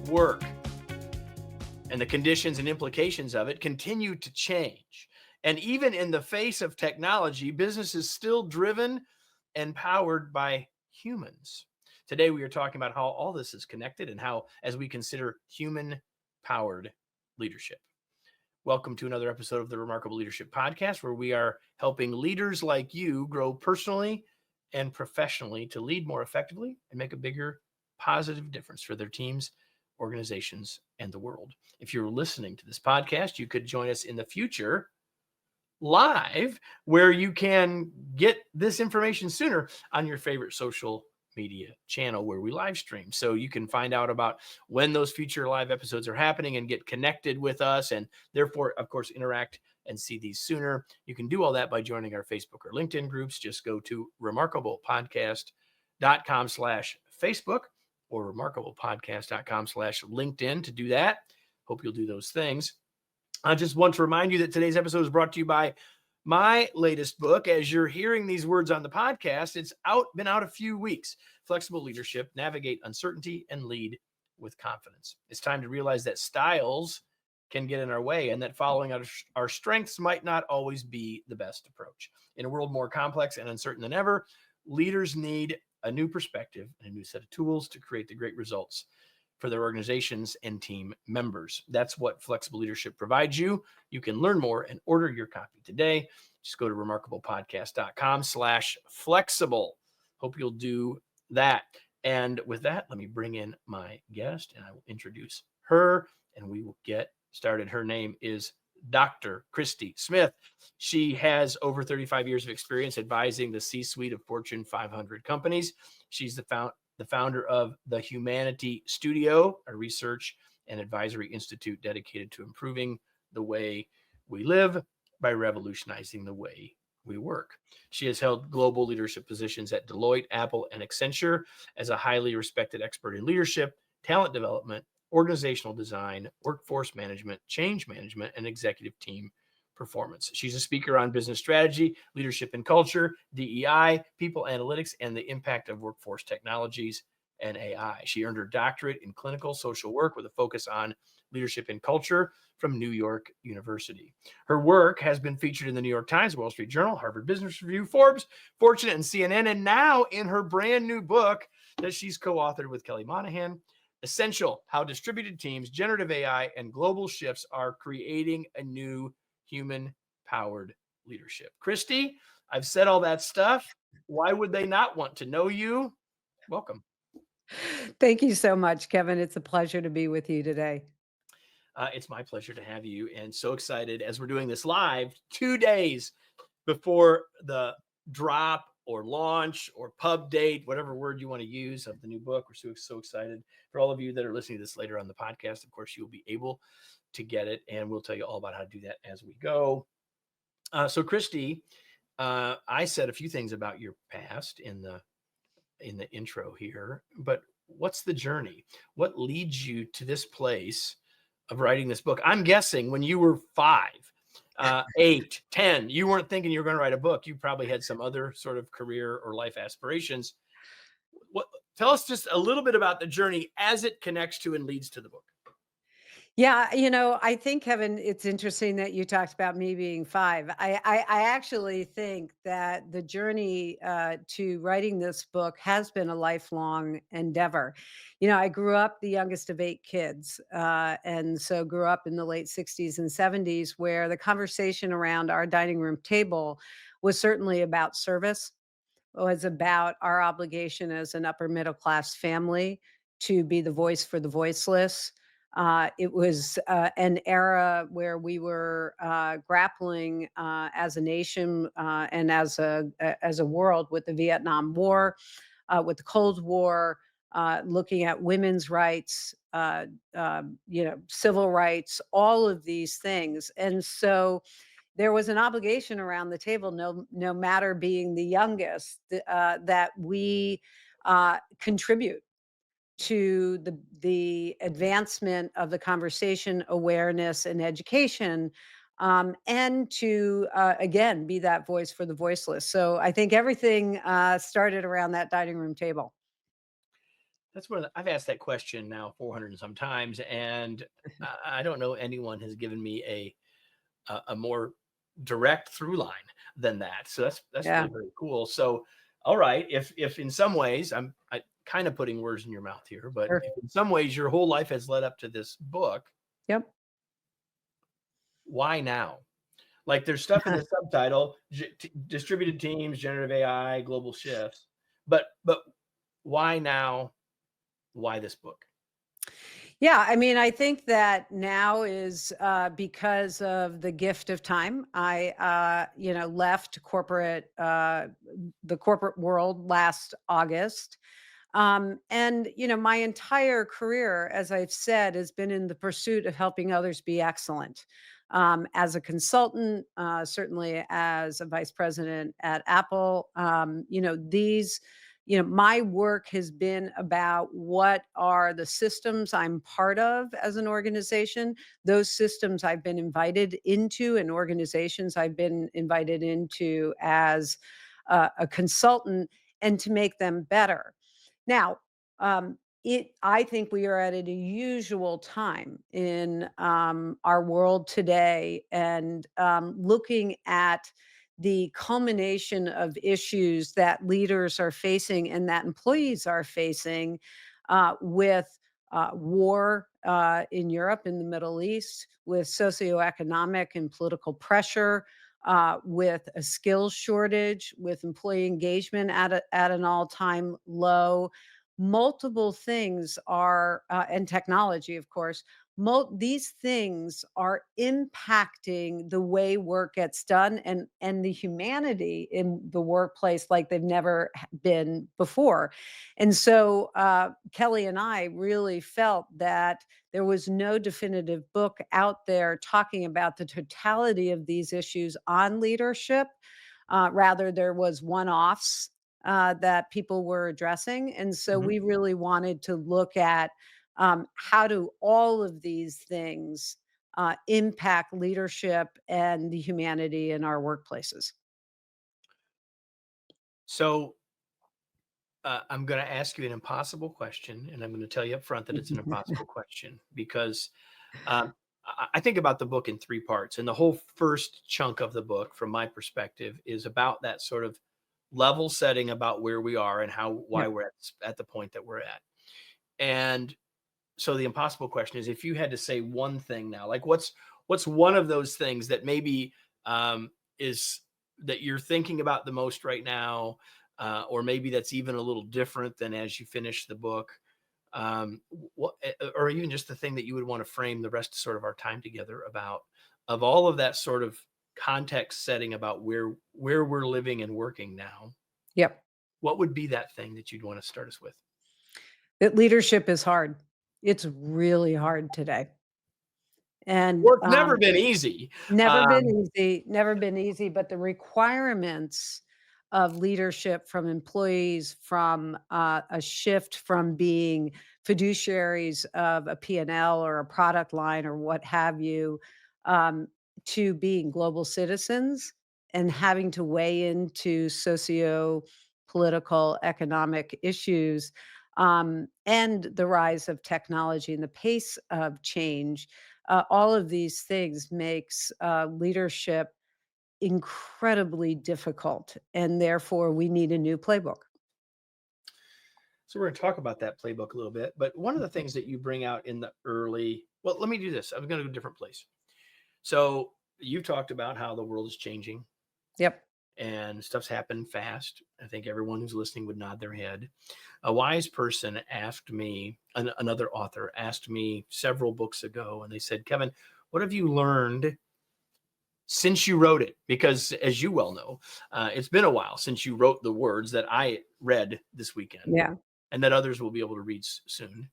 work and the conditions and implications of it continue to change. And even in the face of technology, business is still driven and powered by humans. Today, we are talking about how all this is connected and how, as we consider human powered leadership. Welcome to another episode of the Remarkable Leadership Podcast, where we are helping leaders like you grow personally and professionally to lead more effectively and make a bigger positive difference for their teams, organizations, and the world. If you're listening to this podcast, you could join us in the future live, where you can get this information sooner on your favorite social media channel where we live stream. So you can find out about when those future live episodes are happening and get connected with us, and therefore, of course, interact and see these sooner. You can do all that by joining our Facebook or LinkedIn groups. Just go to remarkablepodcast.com/Facebook or remarkablepodcast.com/LinkedIn to do that. Hope you'll do those things. I just want to remind you that today's episode is brought to you by my latest book. As you're hearing these words on the podcast, it's been out a few weeks. Flexible Leadership: Navigate Uncertainty and Lead with Confidence. It's time to realize that styles can get in our way and that following our strengths might not always be the best approach. In a world more complex and uncertain than ever, leaders need a new perspective and a new set of tools to create the great results for their organizations and team members. That's what Flexible Leadership provides you. You can learn more and order your copy today. Just go to remarkablepodcast.com/flexible. Hope you'll do that. And with that, let me bring in my guest and I will introduce her and we will get started. Her name is Dr. Christie Smith. She has over 35 years of experience advising the C-suite of Fortune 500 companies. She's the founder of the Humanity Studio, a research and advisory institute dedicated to improving the way we live by revolutionizing the way we work. She has held global leadership positions at Deloitte, Apple, and Accenture as a highly respected expert in leadership, talent development, organizational design, workforce management, change management, and executive team performance. She's a speaker on business strategy, leadership and culture, DEI, people analytics, and the impact of workforce technologies and AI. She earned her doctorate in clinical social work with a focus on leadership and culture from New York University. Her work has been featured in the New York Times, Wall Street Journal, Harvard Business Review, Forbes, Fortune, and CNN, and now in her brand new book that she's co-authored with Kelly Monahan, Essential: How Distributed Teams, Generative AI, and Global Shifts Are Creating a New Human-Powered Leadership. Christie, I've said all that stuff. Why would they not want to know you? Welcome. Thank you so much, Kevin. It's a pleasure to be with you today. It's my pleasure to have you, and so excited as we're doing this live 2 days before the drop or launch or pub date, whatever word you want to use, of the new book. We're so excited. For all of you that are listening to this later on the podcast, of course, you'll be able to get it, and we'll tell you all about how to do that as we go. So Christie, I said a few things about your past in the intro here, but what's the journey? What leads you to this place of writing this book? I'm guessing when you were 5, 8, 10, you weren't thinking you were going to write a book. You probably had some other sort of career or life aspirations. Tell us just a little bit about the journey as it connects to and leads to the book. Yeah, I think, Kevin, it's interesting that you talked about me being 5. I actually think that the journey to writing this book has been a lifelong endeavor. I grew up the youngest of 8 kids, and so grew up in the late 60s and 70s, where the conversation around our dining room table was certainly about service, was about our obligation as an upper middle class family to be the voice for the voiceless. It was an era where we were grappling as a nation and as a world with the Vietnam War, with the Cold War, looking at women's rights, civil rights, all of these things, and so there was an obligation around the table, no matter being the youngest, that we contribute to the advancement of the conversation, awareness, and education, and to again be that voice for the voiceless. So I think everything started around that dining room table. That's one of the, I've asked that question now 400 and some times, and I don't know anyone has given me a more direct through line than that. So that's Yeah. really very cool. So, all right, if in some ways I kind of putting words in your mouth here, but Sure. if in some ways your whole life has led up to this book, Yep. why now? Like there's stuff in the subtitle, distributed teams, generative AI, global shifts, but why now? Why this book? Yeah, I mean, I think that now is because of the gift of time. I, left the corporate world last August. And, my entire career, as I've said, has been in the pursuit of helping others be excellent. As a consultant, certainly as a vice president at Apple, my work has been about what are the systems I'm part of as an organization, those systems I've been invited into, and organizations I've been invited into as a consultant, and to make them better. Now, I think we are at an unusual time in our world today, and looking at the culmination of issues that leaders are facing and that employees are facing with war in Europe, in the Middle East, with socioeconomic and political pressure, with a skills shortage, with employee engagement at an all-time low. Multiple things are, and technology, of course, these things are impacting the way work gets done, and the humanity in the workplace like they've never been before. And so Kelly and I really felt that there was no definitive book out there talking about the totality of these issues on leadership. Rather, there was one-offs that people were addressing. And so Mhm. we really wanted to look at how do all of these things impact leadership and the humanity in our workplaces. So I'm going to ask you an impossible question, and I'm going to tell you up front that it's an impossible question because I think about the book in three parts, and the whole first chunk of the book, from my perspective, is about that sort of level setting about where we are and how why Yep. we're at the point that we're at. And so the impossible question is, if you had to say one thing now, like what's one of those things that maybe is that you're thinking about the most right now, or maybe that's even a little different than as you finish the book, or even just the thing that you would want to frame the rest of sort of our time together about, of all of that sort of context setting about where we're living and working now, Yep. what would be that thing that you'd want to start us with? That leadership is hard. It's really hard today. And Well, it's never been easy. never been Um, easy, never been easy, but the requirements of leadership from employees, from a shift from being fiduciaries of a P&L or a product line or what have you, um, to being global citizens and having to weigh into socio-political, economic issues, and the rise of technology and the pace of change. All of these things makes leadership incredibly difficult, and therefore we need a new playbook. so we're going to talk about that playbook a little bit. But one of the Mhm. things that you bring out in the early, well, let me do this. I'm going to go to a different place. So you talked about how the world is changing Yep. and stuff's happening fast. I think everyone who's listening would nod their head. A wise person asked me, another author asked me several books ago, and they said, Kevin, what have you learned since you wrote it? Because as you well know, it's been a while since you wrote the words that I read this weekend Yeah. and that others will be able to read soon.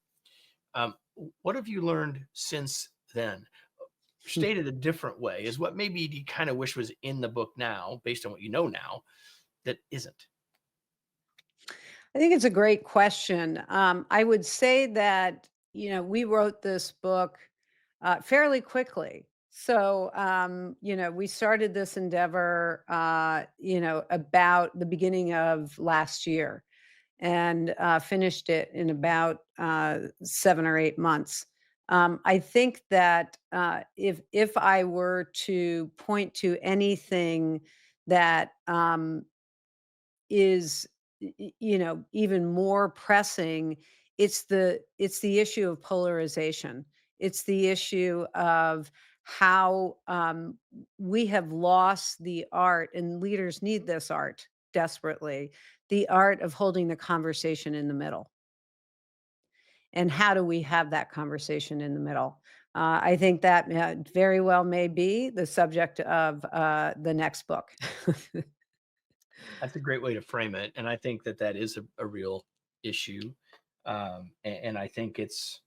Um, what have you learned since then? Stated a different way is what maybe you kind of wish was in the book now, based on what you know now, that isn't. I think it's a great question. I would say that, we wrote this book fairly quickly. So, we started this endeavor, about the beginning of last year. and finished it in about 7 or 8 months. I think that if I were to point to anything that is even more pressing, it's the issue of polarization. It's the issue of how we have lost the art, and leaders need this art desperately, the art of holding the conversation in the middle. And how do we have that conversation in the middle? I think that very well may be the subject of the next book. That's a great way to frame it, and I think that that is a real issue, and I think it's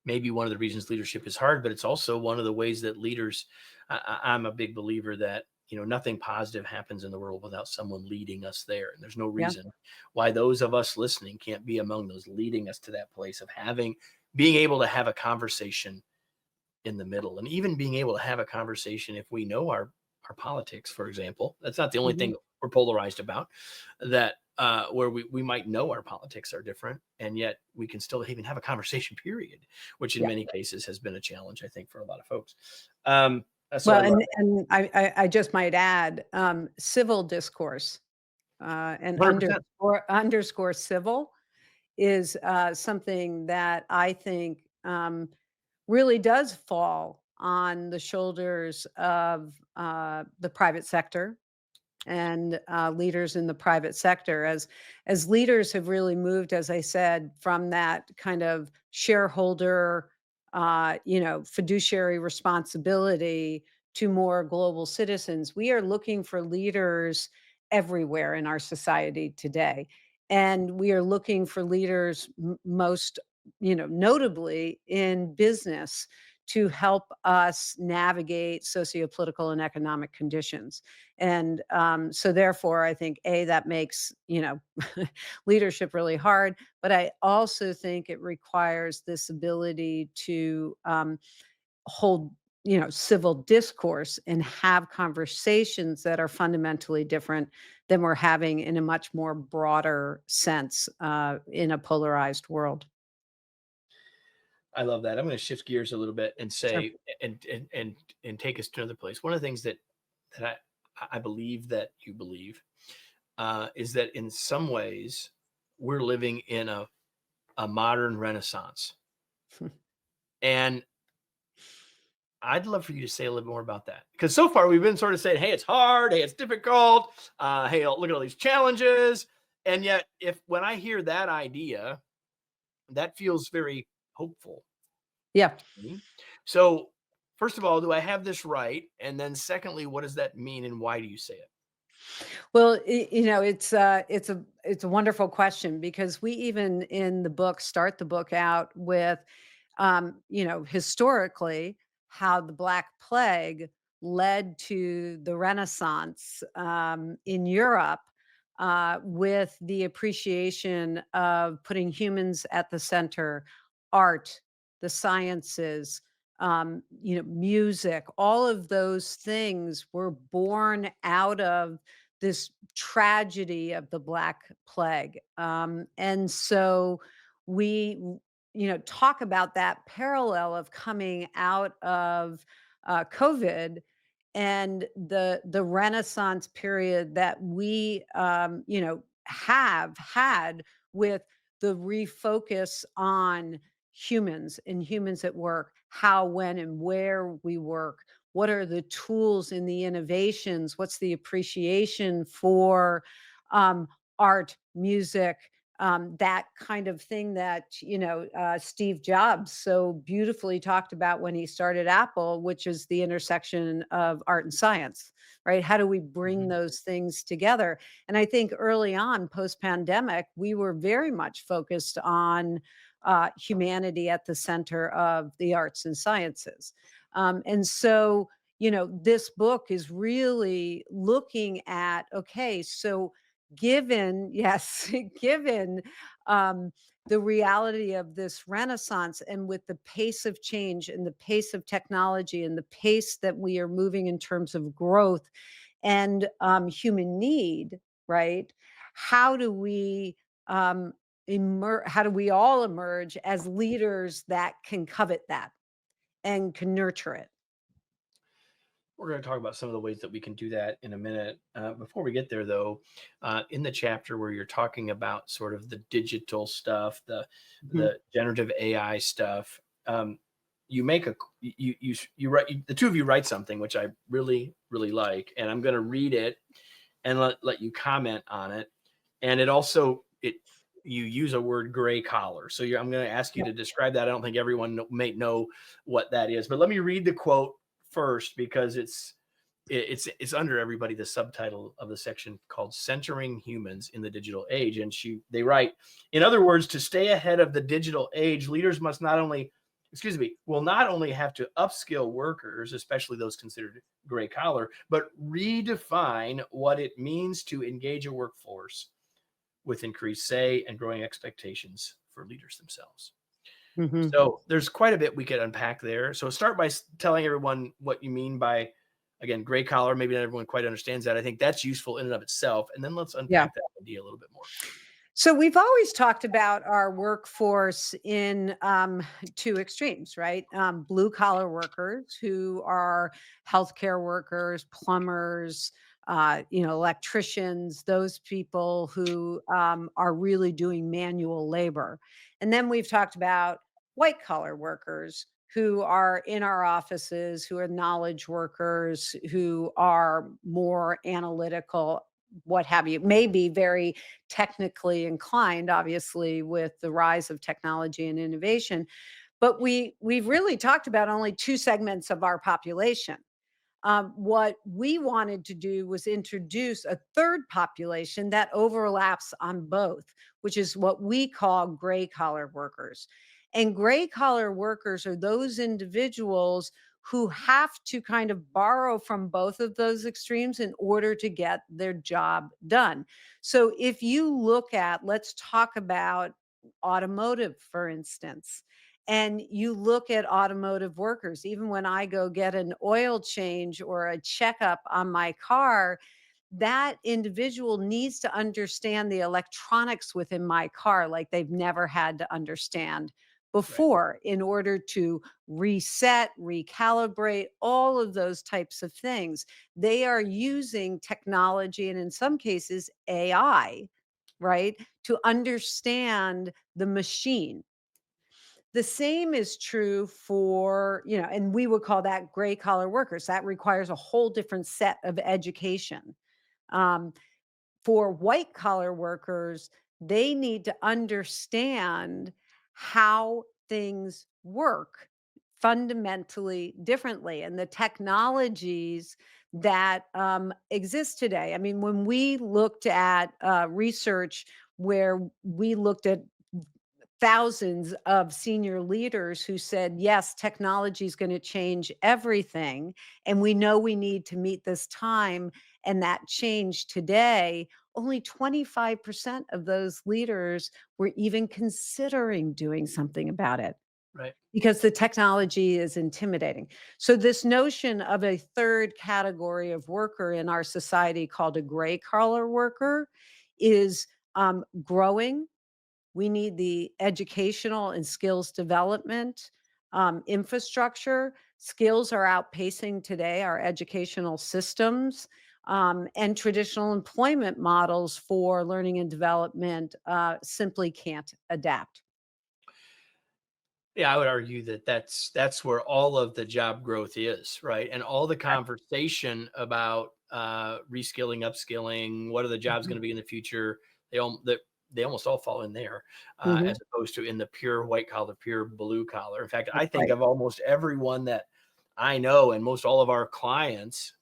maybe one of the reasons leadership is hard, but it's also one of the ways that leaders. I'm a big believer that nothing positive happens in the world without someone leading us there, and there's no Yeah. reason why those of us listening can't be among those leading us to that place of being able to have a conversation in the middle, and even being able to have a conversation if we know our politics, for example. That's not the only Mhm. thing we're polarized about. That where we might know our politics are different, and yet we can still even have a conversation. Period, which in Yeah. many cases has been a challenge, I think, for a lot of folks. So I Well, love and I just might add, civil discourse, and 100%. underscore civil is, something that I think, really does fall on the shoulders of, the private sector and leaders in the private sector, as leaders have really moved, as I said, from that kind of shareholder fiduciary responsibility to more global citizens. We are looking for leaders everywhere in our society today, and we are looking for leaders most notably in business to help us navigate sociopolitical and economic conditions. And so therefore, I think that makes leadership really hard. But I also think it requires this ability to hold civil discourse and have conversations that are fundamentally different than we're having in a much more broader sense in a polarized world. I love that. I'm going to shift gears a little bit and Sure. say and take us to another place. One of the things that I believe that you believe is that in some ways we're living in a modern renaissance. And I'd love for you to say a little more about that, because so far we've been sort of saying, "Hey, it's hard. Hey, it's difficult. Hey, look at all these challenges." And yet, if when I hear that idea, that feels very hopeful Yeah. to me. So, first of all, do I have this right? And then, secondly, what does that mean, and why do you say it? Well, it's a wonderful question because we even in the book start the book out with historically how the Black Plague led to the Renaissance in Europe with the appreciation of putting humans at the center, art, the sciences, music, all of those things were born out of this tragedy of the Black Plague. And so we, talk about that parallel of coming out of COVID and the Renaissance period that we, have had with the refocus on humans and humans at work, how, when, and where we work. What are the tools and the innovations? What's the appreciation for art, music, that kind of thing that Steve Jobs so beautifully talked about when he started Apple, which is the intersection of art and science, right? How do we bring Mhm. those things together? And I think early on, post pandemic, we were very much focused on humanity at the center of the arts and sciences. And so, this book is really looking at okay, so given, yes, given um, the reality of this renaissance and with the pace of change and the pace of technology and the pace that we are moving in terms of growth and human need, right? How do we um, how do we all emerge as leaders that can covet that and can nurture it? We're going to talk about some of the ways that we can do that in a minute. Before we get there, though, in the chapter where you're talking about sort of the digital stuff, Mhm. the generative AI stuff, you make a you write the two of you write something which I really like, and I'm going to read it and let you comment on it. And it also it you use a word gray collar, so I'm going to ask you Yep. to describe that. I don't think everyone may know what that is, but let me read the quote first because it's under everybody the subtitle of the section called Centering Humans in the Digital Age. And they write, in other words, to stay ahead of the digital age, leaders must not only will not only have to upskill workers, especially those considered gray collar, but redefine what it means to engage a workforce with increased say and growing expectations for leaders themselves. Mhm. So there's quite a bit we could unpack there. So start by telling everyone what you mean by, again, gray collar. Maybe not everyone quite understands that. I think that's useful in and of itself. And then let's Yeah. unpack that idea a little bit more. So we've always talked about our workforce in two extremes, right? Blue collar workers who are healthcare workers, plumbers, electricians, those people who are really doing manual labor. And then we've talked about white collar workers who are in our offices, who are knowledge workers, who are more analytical, what have you, may be very technically inclined, obviously, with the rise of technology and innovation. But we've really talked about only two segments of our population. What we wanted to do was introduce a third population that overlaps on both, which is what we call gray collar workers. And gray collar workers are those individuals who have to kind of borrow from both of those extremes in order to get their job done. So if you look at, let's talk about automotive, for instance, and you look at automotive workers, even when I go get an oil change or a checkup on my car, that individual needs to understand the electronics within my car like they've never had to understand Right. before in order to reset, recalibrate, all of those types of things. They are using technology and in some cases AI, right, to understand the machine. The same is true for, and we would call that gray collar workers. That requires a whole different set of education. Um, for white collar workers, they need to understand how things work fundamentally differently and the technologies that exist today. I mean, when we looked at research where we looked at thousands of senior leaders who said, yes, technology is going to change everything. And we know we need to meet this time and that change today. Only 25% of those leaders were even considering doing something about it Right. because the technology is intimidating. So, this notion of a third category of worker in our society called a gray collar worker is growing. We need the educational and skills development infrastructure. Skills are outpacing today our educational systems, and traditional employment models for learning and development simply can't adapt. Yeah, I would argue that that's where all of the job growth is, right? And all the conversation about reskilling, upskilling, what are the jobs going Mhm. to be in the future? They almost all fall in there, as Mhm. opposed to in the pure white collar, pure blue collar. In fact, I That's think right. of almost everyone that I know, and most all of our clients,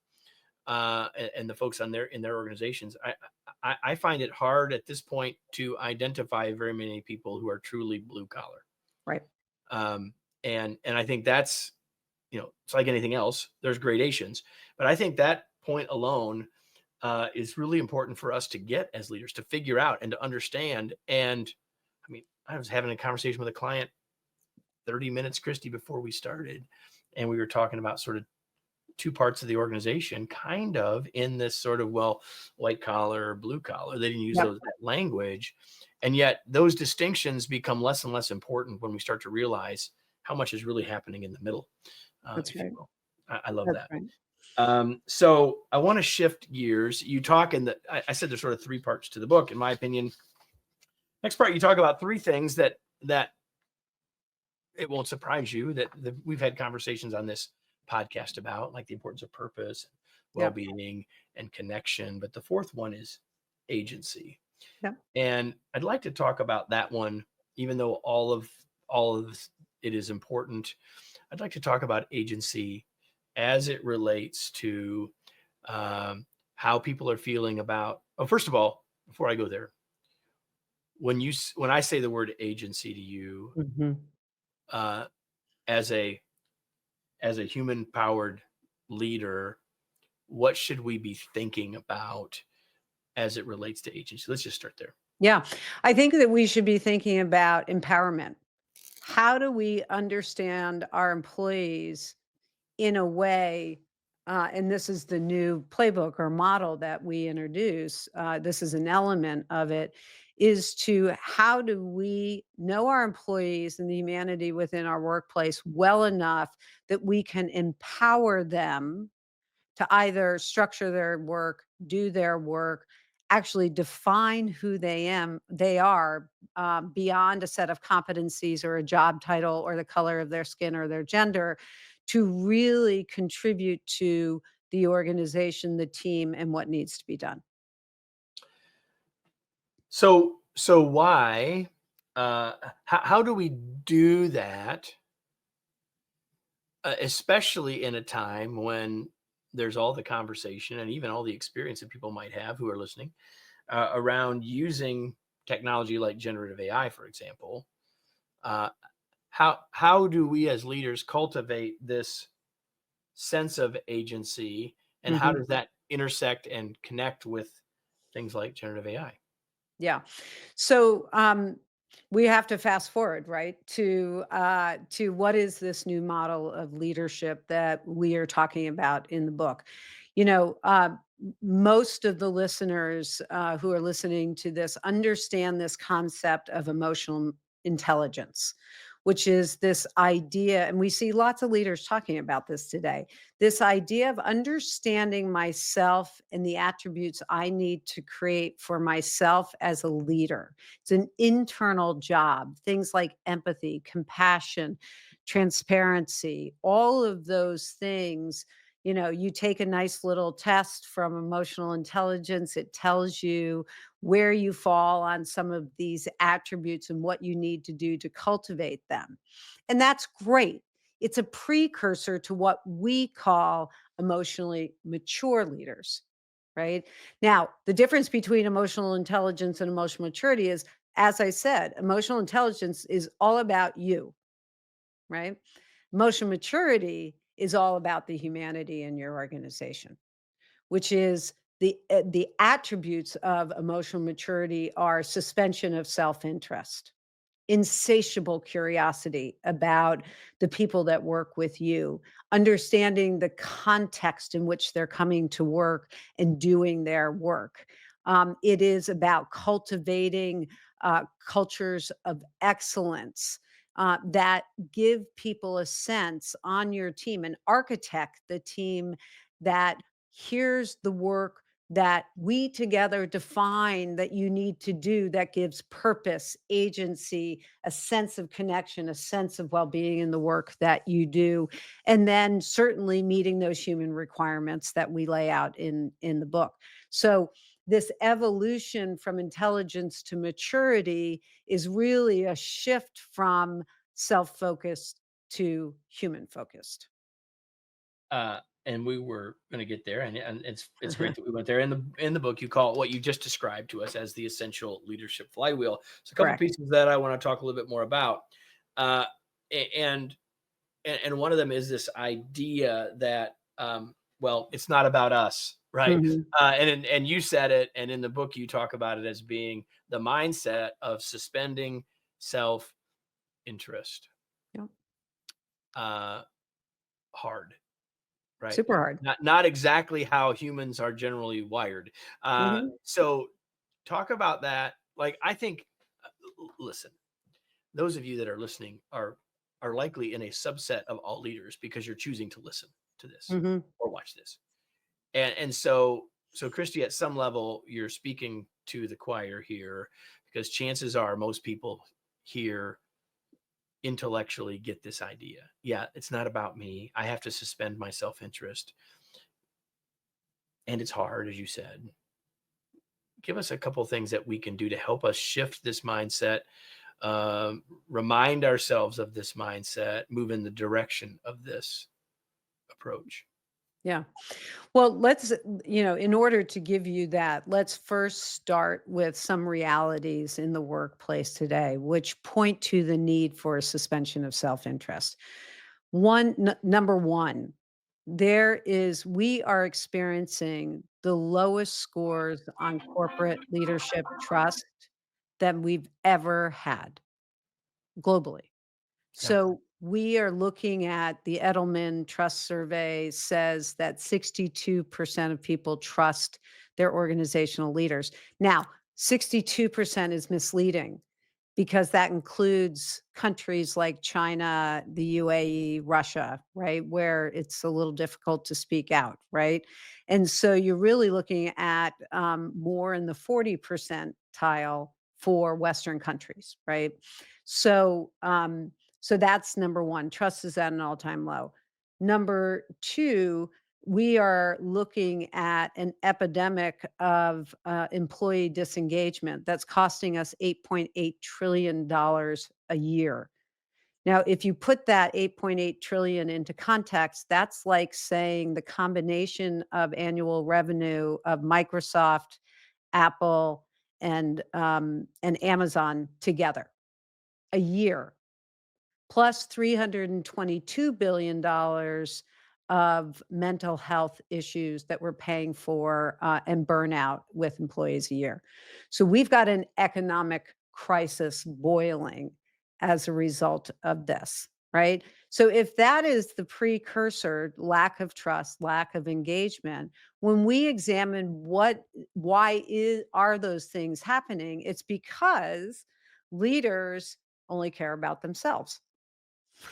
and the folks on their in their organizations. I find it hard at this point to identify very many people who are truly blue collar. Right. Um, and I think that's, it's like anything else. There's gradations, but I think that point alone is really important for us to get as leaders to figure out and to understand. And I mean, I was having a conversation with a client 30 minutes, Christy, before we started, and we were talking about sort of two parts of the organization kind of in this sort of, well, white collar, blue collar. They didn't use Yep. that language. And yet those distinctions become less and less important when we start to realize how much is really happening in the middle, That's if you right. will. I love That's that. right. So I want to shift gears. You talk in the, I said there's sort of three parts to the book, in my opinion. Next part, you talk about three things that it won't surprise you that we've had conversations on this podcast about, like the importance of purpose, Yep. well-being, and connection. But the fourth one is agency. Yep. And I'd like to talk about that one, even though all of it is important. I'd like to talk about agency as it relates to how people are feeling about. Oh, first of all, before I go there, when I say the word agency to you, Mhm. uh, as a human powered leader, what should we be thinking about as it relates to agency? Let's just start there. Yeah. I think that we should be thinking about empowerment. How do we understand our employees in a way, and this is the new playbook or model that we introduce, this is an element of it, is to how do we know our employees and the humanity within our workplace well enough that we can empower them to either structure their work, do their work, actually define who they are, beyond a set of competencies or a job title or the color of their skin or their gender, to really contribute to the organization, the team, and what needs to be done. So why? How do we do that, especially in a time when there's all the conversation and even all the experience that people might have who are listening around using technology like generative AI, for example? Uh, how do we as leaders cultivate this sense of agency, and how Mhm. does that intersect and connect with things like generative AI? Yeah. So we have to fast forward, right, to what is this new model of leadership that we are talking about in the book. Most of the listeners who are listening to this understand this concept of emotional intelligence, which is this idea, and we see lots of leaders talking about this today, this idea of understanding myself and the attributes I need to create for myself as a leader. It's an internal job, things like empathy, compassion, transparency, all of those things. You take a nice little test from emotional intelligence, it tells you where you fall on some of these attributes and what you need to do to cultivate them. And that's great. It's a precursor to what we call emotionally mature leaders, right? Now, the difference between emotional intelligence and emotional maturity is, as I said, emotional intelligence is all about you, right? Emotional maturity is all about the humanity in your organization, which is the attributes of emotional maturity are suspension of self-interest, insatiable curiosity about the people that work with you, understanding the context in which they're coming to work and doing their work. It is about cultivating cultures of excellence that give people a sense on your team and architect the team that here's the work that we together define that you need to do that gives purpose, agency, a sense of connection, a sense of well-being in the work that you do, and then certainly meeting those human requirements that we lay out in the book. So this evolution from intelligence to maturity is really a shift from self-focused to human-focused. And we were going to get there, and it's great that we went there. In the book, you call it what you just described to us as the essential leadership flywheel. So a couple Correct. pieces that I want to talk a little bit more about, uh, and one of them is this idea that well, it's not about us, right? Mhm. And you said it, and in the book you talk about it as being the mindset of suspending self interest. Yep. Uh, Hard, right? Super hard. Not exactly how humans are generally wired. Mhm. So talk about that. Like, I think, listen, those of you that are listening are likely in a subset of all leaders because you're choosing to listen to this Mhm. or watch this. And so Christy, at some level, you're speaking to the choir here, because chances are most people here intellectually get this idea. Yeah, it's not about me. I have to suspend my self-interest. And it's hard, as you said. Give us a couple things that we can do to help us shift this mindset, remind ourselves of this mindset, move in the direction of this approach. Yeah. Well, let's, in order to give you that, let's first start with some realities in the workplace today, which point to the need for a suspension of self interest. Number one, we are experiencing the lowest scores on corporate leadership trust that we've ever had globally. Yeah. So we are looking at the Edelman Trust Survey says that 62% of people trust their organizational leaders. Now, 62% is misleading because that includes countries like China, the UAE, Russia, right? Where it's a little difficult to speak out, right? And so you're really looking at more in the 40 percentile for Western countries, right? So, so that's number one. Trust is at an all-time low. Number two, we are looking at an epidemic of employee disengagement that's costing us $8.8 trillion a year. Now, if you put that 8.8 trillion into context, that's like saying the combination of annual revenue of Microsoft, Apple, and Amazon together a year, plus $322 billion dollars of mental health issues that we're paying for, and burnout with employees a year. So we've got an economic crisis boiling as a result of this, right? So if that is the precursor, lack of trust, lack of engagement, when we examine are those things happening, it's because leaders only care about themselves.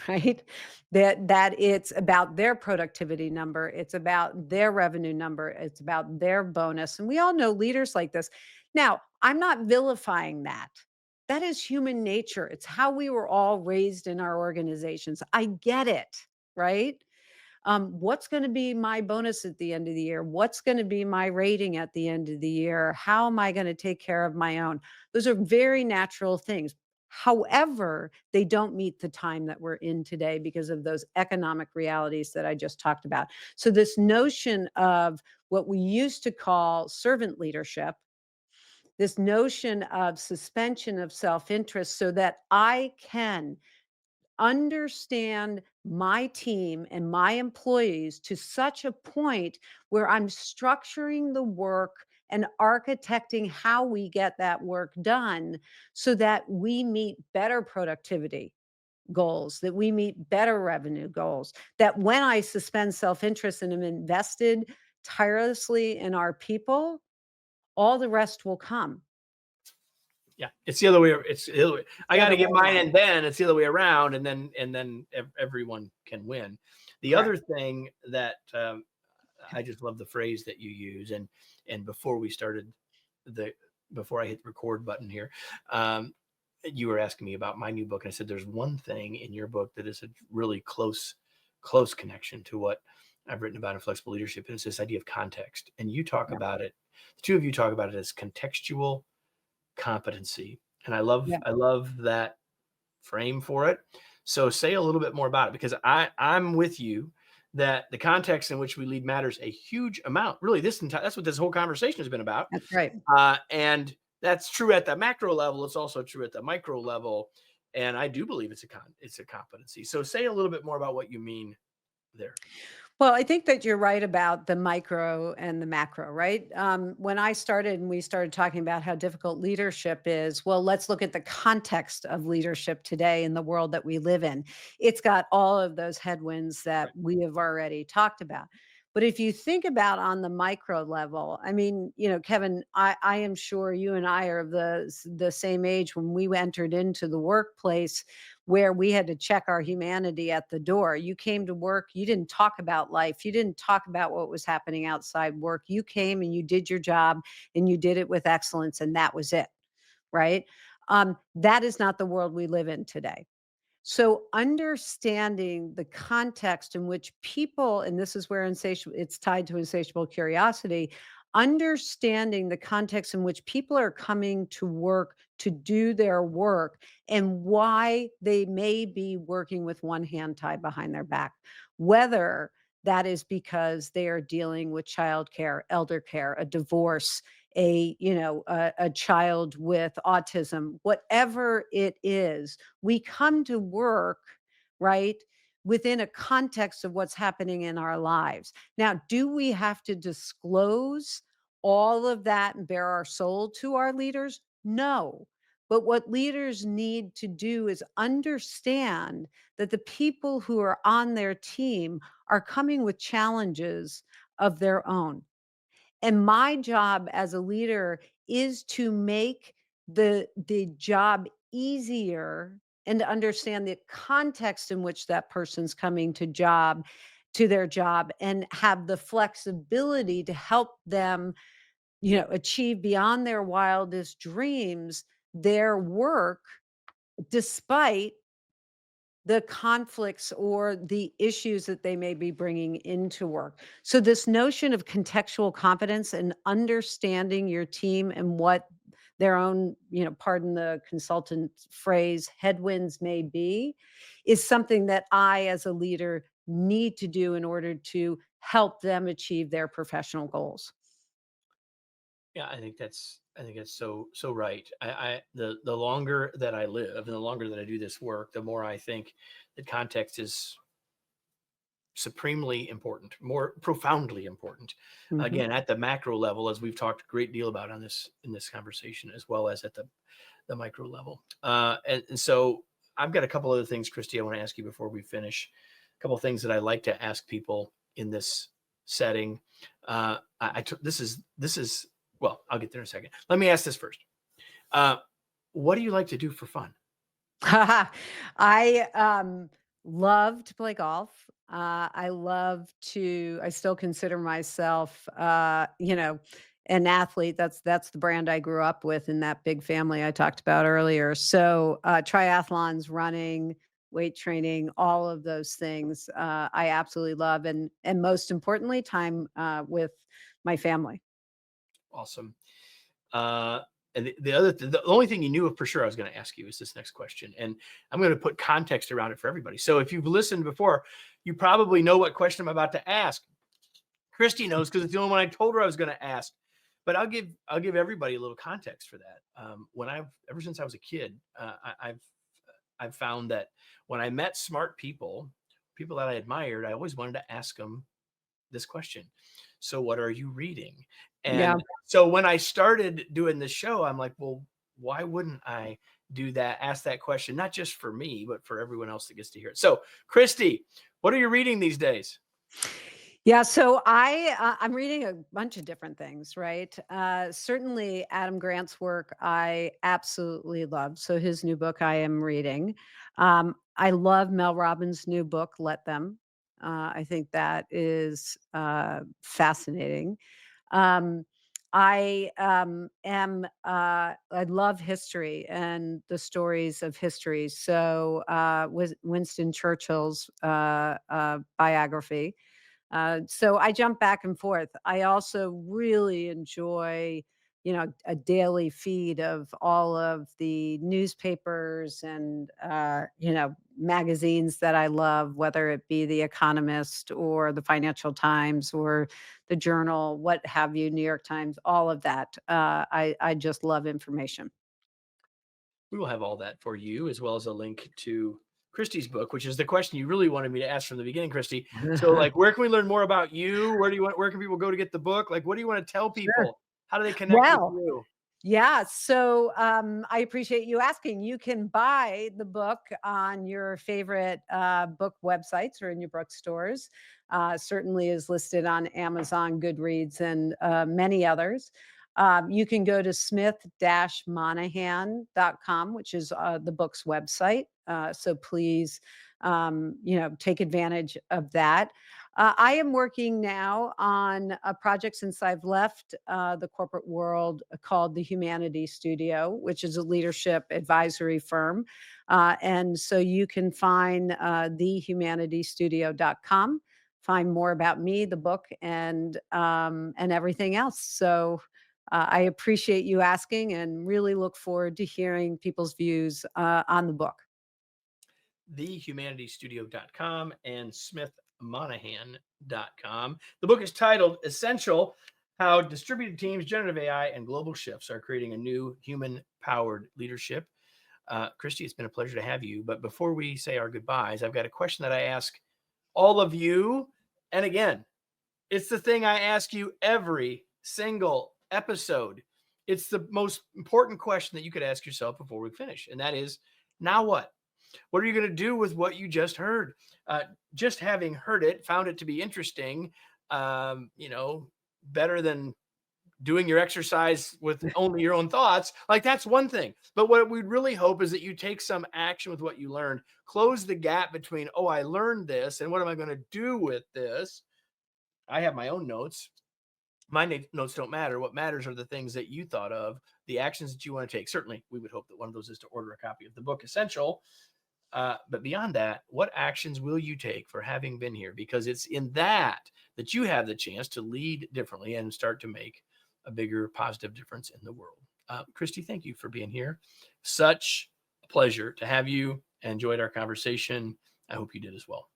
Right? That it's about their productivity number, it's about their revenue number, it's about their bonus, and we all know leaders like this. Now, I'm not vilifying that. That is human nature. It's how we were all raised in our organizations. I get it, right? What's going to be my bonus at the end of the year? What's going to be my rating at the end of the year? How am I going to take care of my own? Those are very natural things. However, they don't meet the time that we're in today because of those economic realities that I just talked about. So, this notion of what we used to call servant leadership, this notion of suspension of self interest so that I can understand my team and my employees to such a point where I'm structuring the work and architecting how we get that work done so that we meet better productivity goals, that we meet better revenue goals, that when I suspend self interest and am invested tirelessly in our people, all the rest will come. Yeah, it's the other way. It's the other way. I The got to other get way mine, around. and then it's the other way around, and then everyone can win. The Correct. other thing that, I just love the phrase that you use, and before we started the before I hit the record button here, you were asking me about my new book, and I said there's one thing in your book that is a really close connection to what I've written about in flexible leadership, and it's this idea of context. And you talk Yeah. about it. The two of you talk about it as contextual competency. And Yeah. I love that frame for it. So say a little bit more about it, because I'm with you that the context in which we lead matters a huge amount. Really, that's what this whole conversation has been about. That's right. And that's true at the macro level. It's also true at the micro level. And I do believe it's a competency. So say a little bit more about what you mean there. Well, I think that you're right about the micro and the macro, right? When I started and we started talking about how difficult leadership is, well, let's look at the context of leadership today in the world that we live in. It's got all of those headwinds that Right. we have already talked about. But if you think about on the micro level, I mean, Kevin, I am sure you and I are of the same age when we entered into the workplace where we had to check our humanity at the door. You came to work, you didn't talk about life, you didn't talk about what was happening outside work. You came and you did your job and you did it with excellence, and that was it, right? That is not the world we live in today. So understanding the context in which people, and this is where insatiable, it's tied to insatiable curiosity, understanding the context in which people are coming to work to do their work and why they may be working with one hand tied behind their back, whether that is because they are dealing with childcare, elder care, a divorce, a child with autism, whatever it is, we come to work, right, within a context of what's happening in our lives. Now, do we have to disclose all of that and bare our soul to our leaders? No. But what leaders need to do is understand that the people who are on their team are coming with challenges of their own. And my job as a leader is to make the job easier and to understand the context in which that person's coming to their job and have the flexibility to help them, achieve beyond their wildest dreams their work despite the conflicts or the issues that they may be bringing into work. So this notion of contextual competence and understanding your team and what their own, pardon the consultant phrase, headwinds may be, is something that I, as a leader, need to do in order to help them achieve their professional goals. Yeah, I think that's so right. The longer that I live and the longer that I do this work, the more I think that context is supremely important, more profoundly important. Mhm. Again, at the macro level, as we've talked a great deal about on this in this conversation, as well as at the micro level. And so I've got a couple other things, Christy, I want to ask you before we finish. A couple of things that I like to ask people in this setting. I took this is well, I'll get there in a second. Let me ask this first. Uh, what do you like to do for fun? I love to play golf. I still consider myself, an athlete. That's the brand I grew up with in that big family I talked about earlier. So, triathlons, running, weight training, all of those things, I absolutely love. And most importantly, time, with my family. Awesome. Uh, and the only thing you knew for sure I was going to ask you is this next question, and I'm going to put context around it for everybody. So if you've listened before, you probably know what question I'm about to ask. Christy knows because it's the only one I told her I was going to ask. But I'll give everybody a little context for that. When I've ever since I was a kid, I've found that when I met smart people, people that I admired, I always wanted to ask them this question. So what are you reading? Yeah. And so when I started doing this show, I'm like, well, why wouldn't I do that? Ask that question, not just for me, but for everyone else that gets to hear it. So, Christy, what are you reading these days? Yeah, so I'm reading a bunch of different things, right? Certainly, Adam Grant's work I absolutely love. So his new book I am reading. I love Mel Robbins' new book, Let Them. I think that is fascinating. Um, I love history and the stories of history. So Winston Churchill's biography, so I jump back and forth. I also really enjoy, a daily feed of all of the newspapers and, magazines that I love, whether it be The Economist or the Financial Times or the Journal, what have you, New York Times, all of that. I just love information. We will have all that for you, as well as a link to Christie's book, which is the question you really wanted me to ask from the beginning, Christie. So, like, where can we learn more about you? Where can people go to get the book? Like, what do you want to tell Sure. people? How do they connect with Well, you? yeah. So I appreciate you asking. You can buy the book on your favorite book websites or in your bookstores. Certainly is listed on Amazon, Goodreads, and many others. You can go to smith-monahan.com, which is the book's website. So please, take advantage of that. I am working now on a project since I've left the corporate world called the Humanity Studio, which is a leadership advisory firm. And so you can find thehumanitystudio.com, find more about me, the book, and everything else. So I appreciate you asking and really look forward to hearing people's views on the book. thehumanitystudio.com and smithmonahan.com. The book is titled Essential: How Distributed Teams, Generative AI, and Global Shifts Are Creating a New Human-Powered Leadership. Christie, it's been a pleasure to have you. But before we say our goodbyes, I've got a question that I ask all of you. And again, it's the thing I ask you every single episode. It's the most important question that you could ask yourself before we finish. And that is, now what? What are you going to do with what you just heard? Just having heard it, found it to be interesting, better than doing your exercise with only your own thoughts. Like, that's one thing. But what we'd really hope is that you take some action with what you learned, close the gap between, oh, I learned this, and what am I going to do with this? I have my own notes. My notes don't matter. What matters are the things that you thought of, the actions that you want to take. Certainly, we would hope that one of those is to order a copy of the book Essential. But beyond that, what actions will you take for having been here? Because it's in that you have the chance to lead differently and start to make a bigger positive difference in the world. Christie, thank you for being here. Such a pleasure to have you. I enjoyed our conversation. I hope you did as well.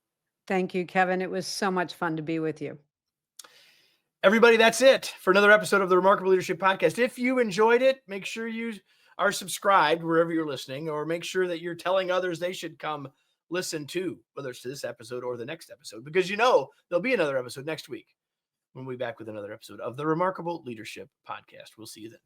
Thank you, Kevin. It was so much fun to be with you. Everybody, that's it for another episode of the Remarkable Leadership Podcast. If you enjoyed it, make sure you are subscribed wherever you're listening, or make sure that you're telling others they should come listen to, whether it's to this episode or the next episode, because there'll be another episode next week when we'll be back with another episode of the Remarkable Leadership Podcast. We'll see you then.